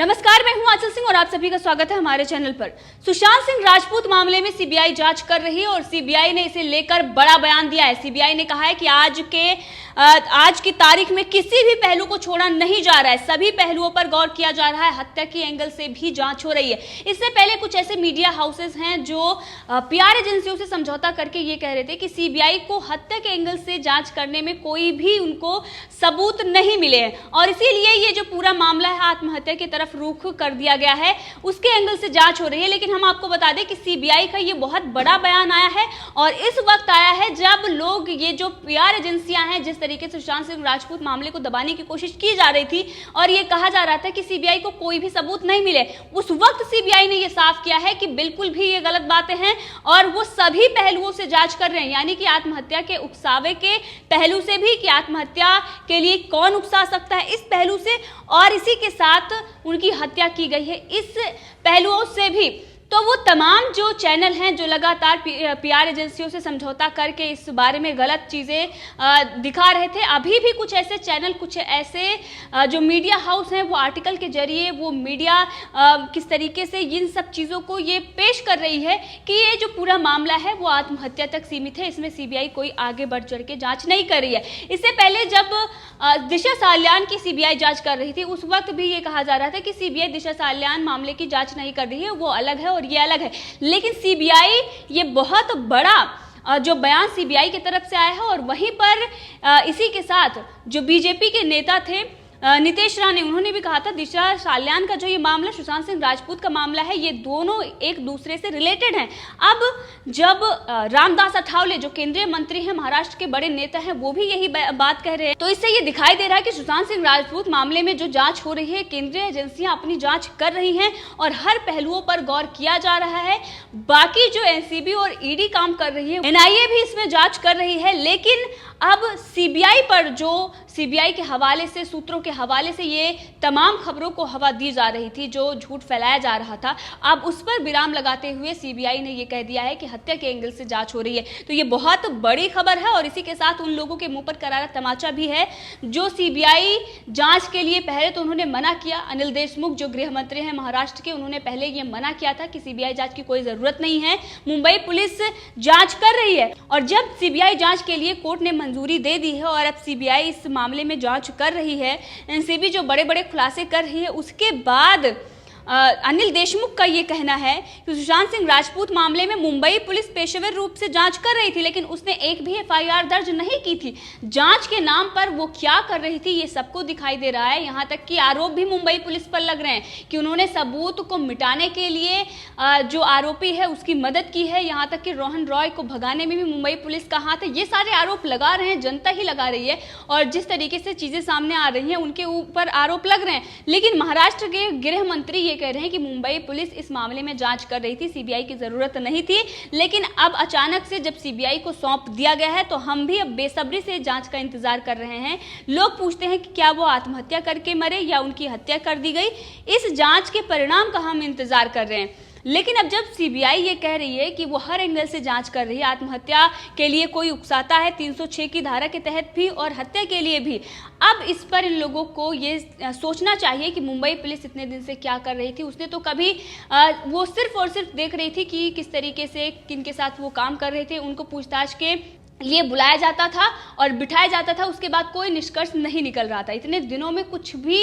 नमस्कार, मैं हूं आंचल सिंह और आप सभी का स्वागत है हमारे चैनल पर। सुशांत सिंह राजपूत मामले में सीबीआई जांच कर रही है और सीबीआई ने इसे लेकर बड़ा बयान दिया है। सीबीआई ने कहा है कि आज की तारीख में किसी भी पहलू को छोड़ा नहीं जा रहा है, सभी पहलुओं पर गौर किया जा रहा है, हत्या की एंगल से भी जांच हो रही है। इससे पहले कुछ ऐसे मीडिया हाउसेस हैं जो पीआर एजेंसियों से समझौता करके ये कह रहे थे कि सीबीआई को हत्या के एंगल से जांच करने में कोई भी उनको सबूत नहीं मिले हैं और इसीलिए ये जो पूरा मामला है आत्महत्या की तरफ रुख कर दिया गया है, उसके एंगल से जांच हो रही है। लेकिन हम आपको बता दें कि सीबीआई का ये बहुत बड़ा बयान आया है और इस वक्त आया है जब लोग, ये जो पीआर एजेंसियां हैं, जिस तरीके से सुशांत सिंह राजपूत मामले को दबाने की कोशिश की जा रही थी और ये कहा जा रहा था कि सीबीआई को कोई भी सबूत नहीं मिले, उस वक्त सीबीआई ने ये साफ किया है कि बिल्कुल भी ये गलत बातें हैं और वो सभी पहलुओं से जांच कर रहे हैं, यानी कि आत्महत्या के उकसावे के पहलू से भी कि आत्महत्या के लिए कौन उकसा सकता है इस पहलू से, और इसी के साथ उनकी हत्या की गई है इस पहलुओं से भी। तो वो तमाम जो चैनल हैं जो लगातार पीआर एजेंसियों से समझौता करके इस बारे में गलत चीज़ें दिखा रहे थे, अभी भी कुछ ऐसे चैनल, कुछ ऐसे जो मीडिया हाउस हैं वो आर्टिकल के जरिए वो मीडिया किस तरीके से इन सब चीज़ों को ये पेश कर रही है कि ये जो पूरा मामला है वो आत्महत्या तक सीमित है, इसमें सीबीआई कोई आगे बढ़ चढ़ के जाँच नहीं कर रही है। इससे पहले जब दिशा साल्यान की सीबीआई जाँच कर रही थी उस वक्त भी ये कहा जा रहा था कि सीबीआई दिशा साल्यान मामले की जाँच नहीं कर रही है, वो अलग है और ये अलग है। लेकिन सीबीआई, ये बहुत बड़ा जो बयान सीबीआई की तरफ से आया है और वहीं पर इसी के साथ जो बीजेपी के नेता थे नितेश राणे, उन्होंने भी कहा था दिशा साल्यान का जो ये मामला सुशांत सिंह राजपूत का मामला है, ये दोनों एक दूसरे से रिलेटेड हैं। अब जब रामदास अठावले जो केंद्रीय मंत्री हैं, महाराष्ट्र के बड़े नेता हैं, वो भी यही बात कह रहे हैं, तो इससे ये दिखाई दे रहा है कि सुशांत सिंह राजपूत मामले में जो जांच हो रही है, केंद्रीय एजेंसियां अपनी जांच कर रही हैं और हर पहलुओं पर गौर किया जा रहा है। बाकी जो एनसीबी और ईडी काम कर रही है, एनआईए भी इसमें जांच कर रही है, लेकिन अब सीबीआई पर, जो सीबीआई के हवाले से, सूत्रों के हवाले से ये तमाम खबरों को हवा दी जा रही थी, जो झूठ फैलाया जा रहा था, अब उस पर विराम लगाते हुए सीबीआई ने ये कह दिया है कि हत्या के एंगल से जांच हो रही है। तो ये बहुत बड़ी खबर है और इसी के साथ उन लोगों के मुंह पर करारा तमाचा भी है जो सीबीआई जांच के लिए पहले तो उन्होंने मना किया। अनिल देशमुख जो गृह मंत्री हैं महाराष्ट्र के, उन्होंने पहले ये मना किया था कि सीबीआई जांच की कोई जरूरत नहीं है, मुंबई पुलिस जांच कर रही है। और जब सीबीआई जांच के लिए कोर्ट ने मंजूरी दे दी है और अब सीबीआई इस मामले में जांच कर रही है, एनसीबी जो बड़े बड़े खुलासे कर रही है, उसके बाद अनिल देशमुख का ये कहना है कि सुशांत सिंह राजपूत मामले में मुंबई पुलिस पेशेवर रूप से जांच कर रही थी, लेकिन उसने एक भी एफआईआर दर्ज नहीं की थी। जांच के नाम पर वो क्या कर रही थी ये सबको दिखाई दे रहा है। यहाँ तक कि आरोप भी मुंबई पुलिस पर लग रहे हैं कि उन्होंने सबूत को मिटाने के लिए जो आरोपी है उसकी मदद की है, यहाँ तक कि रोहन रॉय को भगाने में भी मुंबई पुलिस का हाथ है। ये सारे आरोप लगा रहे हैं, जनता ही लगा रही है और जिस तरीके से चीजें सामने आ रही हैं उनके ऊपर आरोप लग रहे हैं। लेकिन महाराष्ट्र के गृह मंत्री ये कह रहे हैं कि मुंबई पुलिस इस मामले में जांच कर रही थी, सीबीआई की जरूरत नहीं थी, लेकिन अब अचानक से जब सीबीआई को सौंप दिया गया है तो हम भी अब बेसब्री से जांच का इंतजार कर रहे हैं। लोग पूछते हैं कि क्या वो आत्महत्या करके मरे या उनकी हत्या कर दी गई, इस जांच के परिणाम का हम इंतजार कर रहे हैं। लेकिन अब जब सीबीआई ये कह रही है कि वो हर एंगल से जांच कर रही है, आत्महत्या के लिए कोई उकसाता है 306 की धारा के तहत भी और हत्या के लिए भी, अब इस पर इन लोगों को ये सोचना चाहिए कि मुंबई पुलिस इतने दिन से क्या कर रही थी। उसने तो कभी वो सिर्फ और सिर्फ देख रही थी कि किस तरीके से किनके साथ वो काम कर रहे थे, उनको पूछताछ के लिए बुलाया जाता था और बिठाया जाता था, उसके बाद कोई निष्कर्ष नहीं निकल रहा था। इतने दिनों में कुछ भी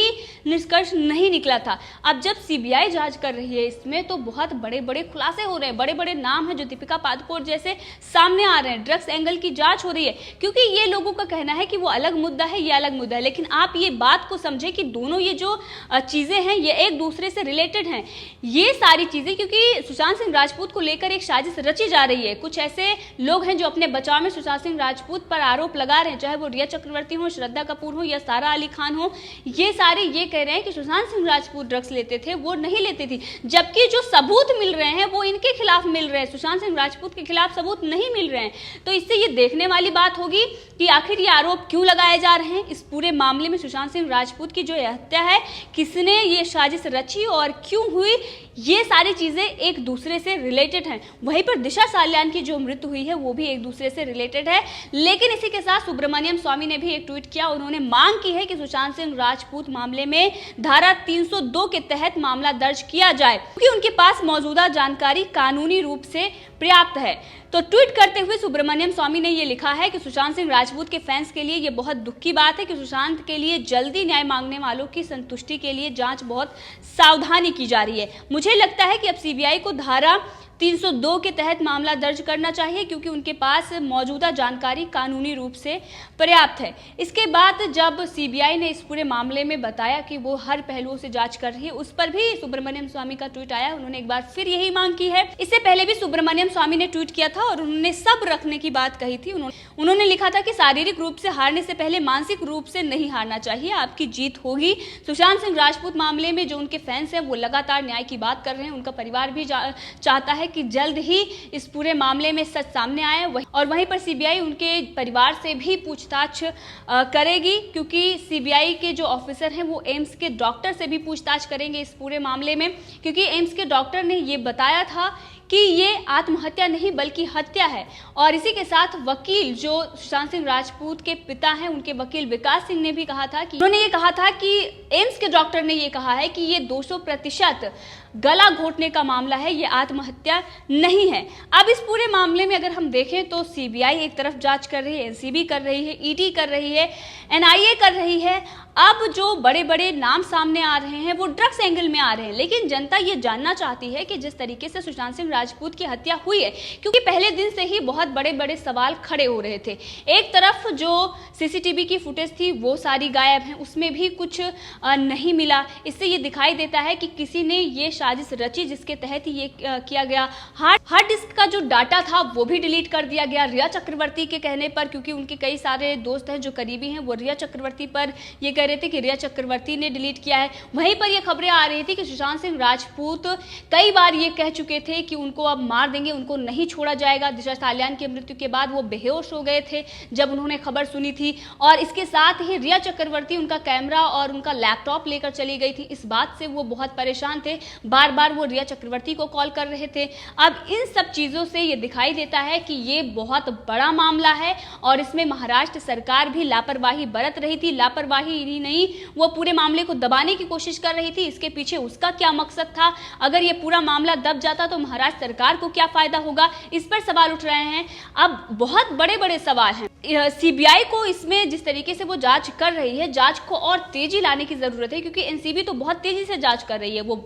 निष्कर्ष नहीं निकला था। अब जब सीबीआई जांच कर रही है इसमें, तो बहुत बड़े बड़े खुलासे हो रहे हैं, बड़े बड़े नाम हैं जो दीपिका पादुकोण जैसे सामने आ रहे हैं। ड्रग्स एंगल की जांच हो रही है क्योंकि ये लोगों का कहना है कि वो अलग मुद्दा है, ये अलग मुद्दा है। लेकिन आप ये बात को समझें कि दोनों ये जो चीज़ें हैं ये एक दूसरे से रिलेटेड हैं। ये सारी चीज़ें क्योंकि सुशांत सिंह राजपूत को लेकर एक साजिश रची जा रही है। कुछ ऐसे लोग हैं जो अपने बचाव में सुशांत सिंह राजपूत पर आरोप लगा रहे हैं, चाहे वो रिया चक्रवर्ती हो, श्रद्धा कपूर हो या सारा अली खान हो, ये सारे ये कह रहे हैं कि सुशांत सिंह राजपूत ड्रग्स लेते थे, वो नहीं लेते थे, जबकि जो सबूत मिल रहे हैं वो इनके खिलाफ मिल रहे हैं, सुशांत सिंह राजपूत के खिलाफ सबूत नहीं मिल रहे हैं। तो इससे ये देखने वाली बात होगी कि आखिर ये आरोप क्यों लगाए जा रहे हैं। इस पूरे मामले में सुशांत सिंह राजपूत की जो हत्या है, किसने ये साजिश रची और क्यों हुई, ये सारी चीजें एक दूसरे से रिलेटेड हैं। वहीं पर दिशा साल्यान की जो मृत्यु हुई है वो भी एक दूसरे से रिलेटेड रिलेटेड है। लेकिन इसी के साथ सुब्रमण्यम स्वामी ने भी एक ट्वीट किया। उन्होंने मांग की है कि सुशांत सिंह राजपूत मामले में धारा 302 के तहत मामला दर्ज किया जाए, क्योंकि उनके पास मौजूदा जानकारी कानूनी रूप से पर्याप्त है। तो ट्वीट करते हुए सुब्रमण्यम स्वामी ने यह लिखा है कि सुशांत सिंह राजपूत के फैंस के लिए यह बहुत दुख की बात है कि सुशांत के लिए जल्दी न्याय मांगने वालों की संतुष्टि के लिए जांच बहुत सावधानी की जा रही है। मुझे लगता है कि अब सीबीआई को धारा 302 के तहत मामला दर्ज करना चाहिए, क्योंकि उनके पास मौजूदा जानकारी कानूनी रूप से पर्याप्त है। इसके बाद जब सीबीआई ने इस पूरे मामले में बताया कि वो हर पहलुओं से जांच कर रही है, उस पर भी सुब्रमण्यम स्वामी का ट्वीट आया। उन्होंने एक बार फिर यही मांग की है। इससे पहले भी सुब्रमण्यम स्वामी ने ट्वीट किया था और उन्होंने सब रखने की बात कही थी। उन्होंने लिखा था कि शारीरिक रूप से हारने से पहले मानसिक रूप से नहीं हारना चाहिए, आपकी जीत होगी। सुशांत सिंह राजपूत मामले में जो उनके फैंस हैं वो लगातार न्याय की बात कर रहे हैं। उनका परिवार भी चाहता है कि जल्द ही इस पूरे मामले में सच सामने आए, और वहीं पर सीबीआई उनके परिवार से भी पूछताछ करेगी, क्योंकि सीबीआई के जो ऑफिसर हैं वो एम्स के डॉक्टर से भी पूछताछ करेंगे इस पूरे मामले में, क्योंकि एम्स के डॉक्टर ने ये बताया था कि ये आत्महत्या नहीं बल्कि हत्या है। और इसी के साथ वकील जो सुशांत सिंह राजपूत के पिता हैं, उनके वकील विकास सिंह ने भी कहा था कि उन्होंने ये कहा था कि एम्स के डॉक्टर ने ये कहा है कि ये 200% गला घोटने का मामला है, ये आत्महत्या नहीं है। अब इस पूरे मामले में अगर हम देखें तो सीबीआई एक तरफ जांच कर रही है, एनसीबी कर रही है, ईडी कर रही है, एनआईए कर रही है। अब जो बड़े बड़े नाम सामने आ रहे हैं वो ड्रग्स एंगल में आ रहे हैं, लेकिन जनता ये जानना चाहती है कि जिस तरीके से सुशांत सिंह राजपूत की हत्या हुई है, क्योंकि पहले दिन से ही बहुत बड़े बड़े सवाल खड़े हो रहे थे। एक तरफ जो सीसीटीवी की फुटेज थी वो सारी गायब है, उसमें भी कुछ नहीं मिला। इससे ये दिखाई देता है कि किसी ने ये साजिश रची जिसके तहत ये किया गया। हार्ड डिस्क का जो डाटा था वो भी डिलीट कर दिया गया रिया चक्रवर्ती के कहने पर, क्योंकि उनके कई सारे दोस्त हैं जो करीबी हैं, वो रिया चक्रवर्ती पर ये कह रहे थे कि रिया चक्रवर्ती ने डिलीट किया है। वहीं पर ये खबरें आ रही थी कि सुशांत सिंह राजपूत कई बार ये कह चुके थे कि उनको अब मार देंगे, उनको नहीं छोड़ा जाएगा। दिशा सालियान की मृत्यु के बाद वो बेहोश हो गए थे जब उन्होंने खबर सुनी थी, और इसके साथ ही रिया चक्रवर्ती उनका कैमरा और उनका लैपटॉप लेकर चली गई थी। इस बात से वो बहुत परेशान थे, बार बार वो रिया चक्रवर्ती को कॉल कर रहे थे। अब इन सब चीजों से ये दिखाई देता है कि ये बहुत बड़ा मामला है और इसमें महाराष्ट्र सरकार भी लापरवाही बरत रही थी। लापरवाही ही नहीं, वो पूरे मामले को दबाने की कोशिश कर रही थी। इसके पीछे उसका क्या मकसद था? अगर ये पूरा मामला दब जाता तो महाराष्ट्र सरकार को क्या फायदा होगा? इस पर सवाल उठ रहे हैं। अब बहुत बड़े बड़े सवाल हैं। सीबीआई को इसमें जिस तरीके से वो जांच कर रही है, जांच को और तेजी लाने की जरूरत है, क्योंकि एनसीबी तो बहुत तेजी से जांच कर रही है, वो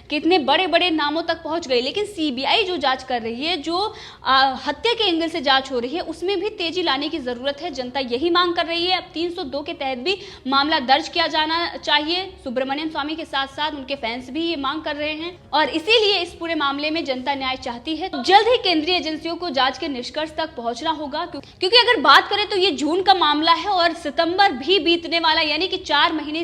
कितने बड़े बड़े नामों तक पहुंच गई। लेकिन सीबीआई जो जांच कर रही है, जो हत्या के एंगल से जांच हो रही है, उसमें भी तेजी लाने की जरूरत है। जनता यही मांग कर रही है। अब 302 के तहत भी मामला दर्ज किया जाना चाहिए। सुब्रमण्यम स्वामी के साथ साथ उनके फैंस भी ये मांग कर रहे हैं, और इसीलिए इस पूरे मामले में जनता न्याय चाहती है। जल्द ही केंद्रीय एजेंसियों को जांच के निष्कर्ष तक पहुंचना होगा, क्योंकि अगर बात करें तो ये जून का मामला है और सितंबर भी बीतने वाला, यानी कि 4 महीने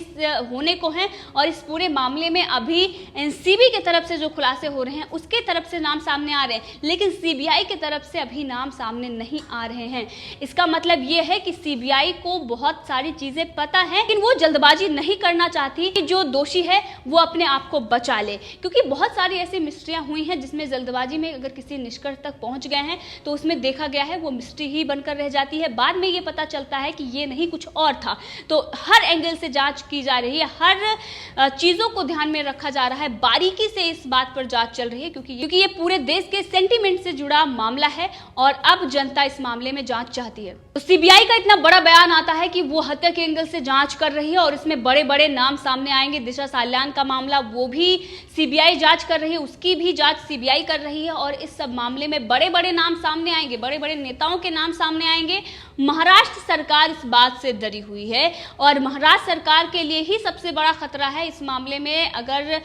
होने को हैं, और इस पूरे मामले में अभी एनसीबी की तरफ से जो खुलासे हो रहे हैं उसके तरफ से नाम सामने आ रहे हैं, लेकिन सीबीआई की तरफ से अभी नाम सामने नहीं आ रहे हैं। इसका मतलब ये है कि सीबीआई को बहुत सारी चीजें पता है, लेकिन वो जल्दबाजी नहीं करना चाहती कि जो दोषी है वो अपने आप को बचा ले, क्योंकि बहुत सारी ऐसी मिस्ट्रियां हुई हैं जिसमें जल्दबाजी में अगर किसी निष्कर्ष तक पहुंच गए हैं तो उसमें देखा गया है वो मिस्ट्री ही बनकर रह जाती है। बाद में ये पता चलता है कि ये नहीं कुछ और था। तो हर एंगल से जांच की जा रही है, हर चीजों को ध्यान में रखा जा रहा है, बारीकी से इस बात पर जांच चल रही है, क्योंकि ये पूरे देश के सेंटीमेंट से जुड़ा मामला है और अब जनता इस मामले में जांच चाहती है। तो सीबीआई का इतना बड़ा बयान आता है कि वो हत्या के एंगल से जांच कर रही है और इसमें बड़े बड़े नाम सामने आएंगे। दिशा सालियान का मामला वो भी सीबीआई जांच कर रही है, उसकी भी जांच सीबीआई कर रही है, और इस सब मामले में बड़े बड़े नाम सामने आएंगे, बड़े बड़े नेताओं के नाम सामने आएंगे। महाराष्ट्र सरकार इस बात से डरी हुई है और महाराष्ट्र सरकार के लिए ही सबसे बड़ा खतरा है इस मामले में। अगर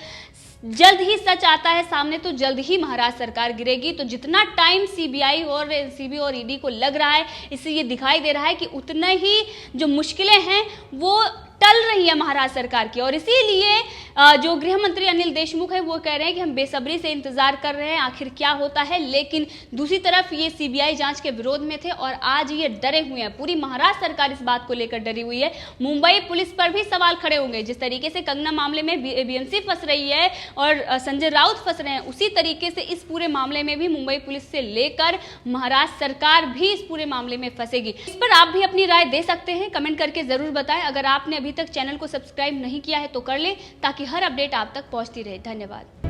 जल्द ही सच आता है सामने तो जल्द ही महाराष्ट्र सरकार गिरेगी। तो जितना टाइम सीबीआई और एनसीबी और ईडी को लग रहा है, इससे ये दिखाई दे रहा है कि उतना ही जो मुश्किलें हैं वो टल रही है महाराष्ट्र सरकार की। और इसीलिए जो गृह मंत्री अनिल देशमुख है वो कह रहे हैं कि हम बेसब्री से इंतजार कर रहे हैं आखिर क्या होता है। लेकिन दूसरी तरफ ये सीबीआई जांच के विरोध में थे और आज ये डरे हुए हैं। पूरी महाराष्ट्र सरकार इस बात को लेकर डरी हुई है। मुंबई पुलिस पर भी सवाल खड़े होंगे। जिस तरीके से कंगना मामले में बीएमसी फंस रही है और संजय राउत फंस रहे हैं, उसी तरीके से इस पूरे मामले में भी मुंबई पुलिस से लेकर महाराष्ट्र सरकार भी इस पूरे मामले में फंसेगी। इस पर आप भी अपनी राय दे सकते हैं, कमेंट करके जरूर बताएं। अगर आपने अभी तक चैनल को सब्सक्राइब नहीं किया है तो कर ले, ताकि हर अपडेट आप तक पहुंचती रहे। धन्यवाद।